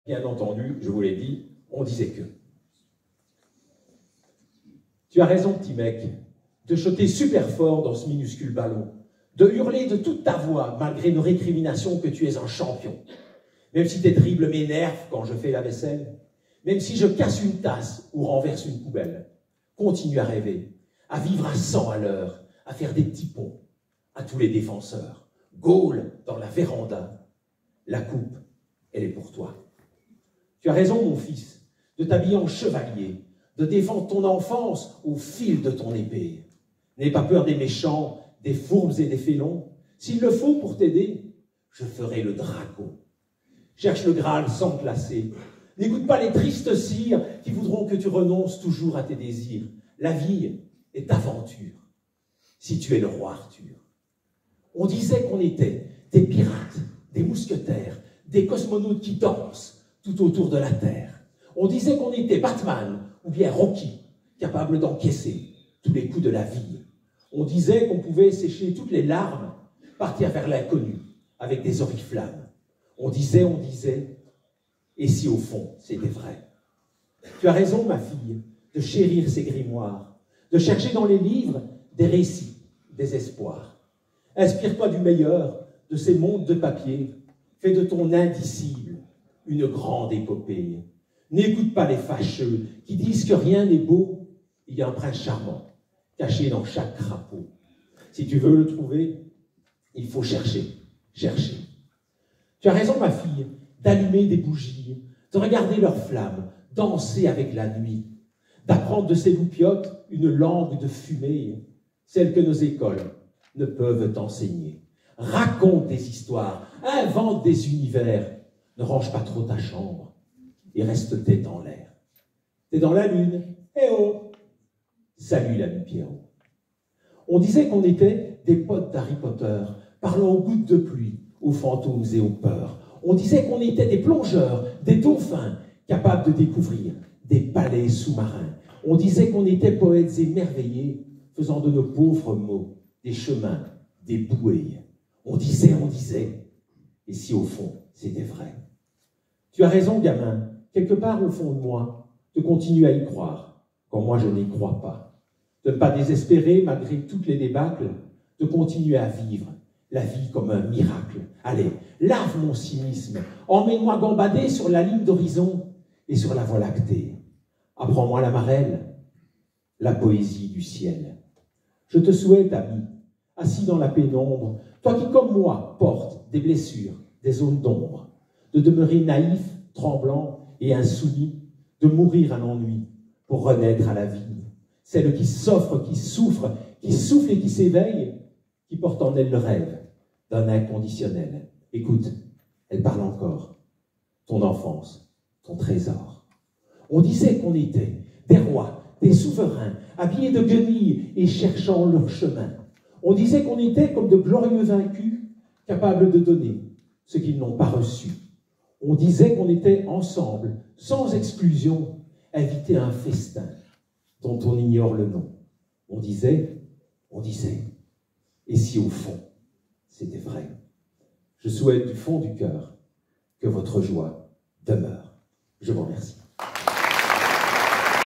Bien entendu, je vous l'ai dit, on disait que. Tu as raison, petit mec, de choter super fort dans ce minuscule ballon, de hurler de toute ta voix, malgré nos récriminations, que tu es un champion. Même si tes dribbles m'énervent quand je fais la vaisselle, même si je casse une tasse ou renverse une poubelle, continue à rêver, à vivre à 100 à l'heure, à faire des petits ponts à tous les défenseurs. Goal dans la véranda. La coupe, elle est pour toi. Tu as raison, mon fils, de t'habiller en chevalier, de défendre ton enfance au fil de ton épée. N'aie pas peur des méchants, des fourbes et des félons. S'il le faut pour t'aider, je ferai le dragon. Cherche le Graal sans te lasser. N'écoute pas les tristes sires qui voudront que tu renonces toujours à tes désirs. La vie est aventure. Si tu es le roi Arthur. On disait qu'on était des pirates, des mousquetaires, des cosmonautes qui dansent tout autour de la Terre. On disait qu'on était Batman ou bien Rocky, capable d'encaisser tous les coups de la vie. On disait qu'on pouvait sécher toutes les larmes, partir vers l'inconnu avec des oriflammes. On disait, et si au fond c'était vrai? Tu as raison, ma fille, de chérir ces grimoires, de chercher dans les livres des récits, des espoirs. Inspire-toi du meilleur, de ces mondes de papier. Fais de ton indicible une grande épopée. N'écoute pas les fâcheux qui disent que rien n'est beau. Il y a un prince charmant caché dans chaque crapaud. Si tu veux le trouver, il faut chercher, chercher. Tu as raison, ma fille, d'allumer des bougies, de regarder leurs flammes, danser avec la nuit, d'apprendre de ces loupiotes une langue de fumée, celle que nos écoles ne peuvent enseigner. Raconte des histoires, invente des univers, ne range pas trop ta chambre et reste tête en l'air. T'es dans la lune, eh oh! Salut l'ami Pierrot. On disait qu'on était des potes d'Harry Potter, parlant aux gouttes de pluie, aux fantômes et aux peurs. On disait qu'on était des plongeurs, des dauphins, capables de découvrir des palais sous-marins. On disait qu'on était poètes émerveillés, faisant de nos pauvres mots des chemins, des bouées. On disait, et si au fond c'était vrai? Tu as raison, gamin, quelque part au fond de moi, de continuer à y croire, quand moi je n'y crois pas. De ne pas désespérer malgré toutes les débâcles, de continuer à vivre la vie comme un miracle. Allez, lave mon cynisme, emmène-moi gambader sur la ligne d'horizon et sur la voie lactée. Apprends-moi la marelle, la poésie du ciel. Je te souhaite, ami, assis dans la pénombre, toi qui, comme moi, portes des blessures, des zones d'ombre, de demeurer naïf, tremblant et insoumis, de mourir à l'ennui pour renaître à la vie. Celle qui s'offre, qui souffre, qui souffle et qui s'éveille, qui porte en elle le rêve d'un inconditionnel. Écoute, elle parle encore. Ton enfance, ton trésor. On disait qu'on était des rois, des souverains, habillés de guenilles et cherchant leur chemin. On disait qu'on était comme de glorieux vaincus, capables de donner ce qu'ils n'ont pas reçu. On disait qu'on était ensemble, sans exclusion, invités à un festin dont on ignore le nom. On disait, et si au fond, c'était vrai? Je souhaite du fond du cœur que votre joie demeure. Je vous remercie.